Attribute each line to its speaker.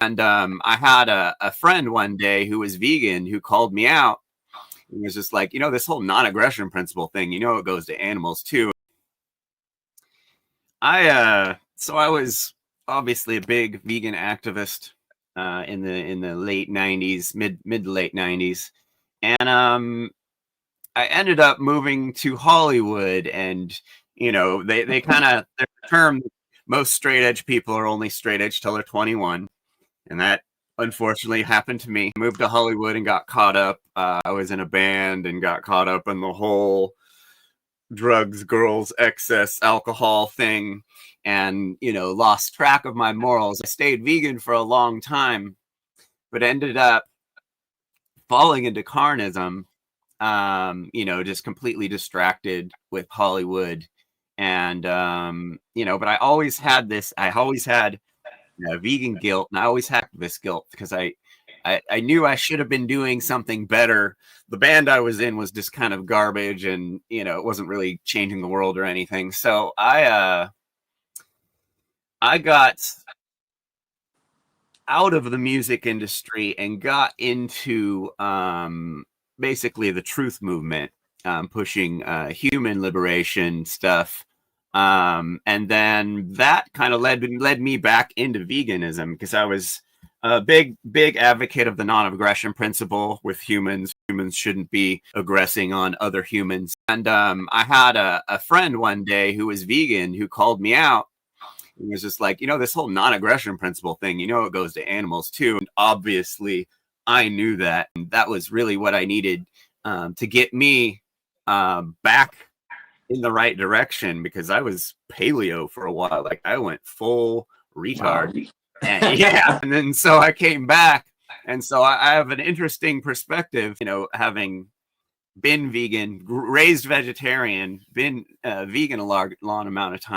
Speaker 1: And I had a friend one day who was vegan who called me out. He was just like, this whole non-aggression principle thing, it goes to animals too. So I was obviously a big vegan activist in the late 90s, mid to late 90s. And I ended up moving to Hollywood, and they kind of, their term, most straight edge people are only straight edge till they're 21, and that unfortunately happened to me. I moved to Hollywood and got caught up. I was in a band and got caught up in the whole drugs, girls, excess, alcohol thing, and lost track of my morals. I stayed vegan for a long time, but ended up falling into carnism. Just completely distracted with Hollywood. And, but I always had vegan guilt, and I always had this guilt because I knew I should have been doing something better. The band I was in was just kind of garbage, and, it wasn't really changing the world or anything. So I got out of the music industry and got into basically the truth movement, pushing human liberation stuff. And then that kind of led me back into veganism, because I was a big advocate of the non-aggression principle with humans. Humans shouldn't be aggressing on other humans. And I had a friend one day who was vegan who called me out. He was just like, this whole non-aggression principle thing, it goes to animals too. And obviously, I knew that. And that was really what I needed to get me back in the right direction, because I was paleo for a while. Like, I went full retard. Wow. And, yeah. And then so I came back. And so I have an interesting perspective, having been vegan, raised vegetarian, been vegan a long amount of time.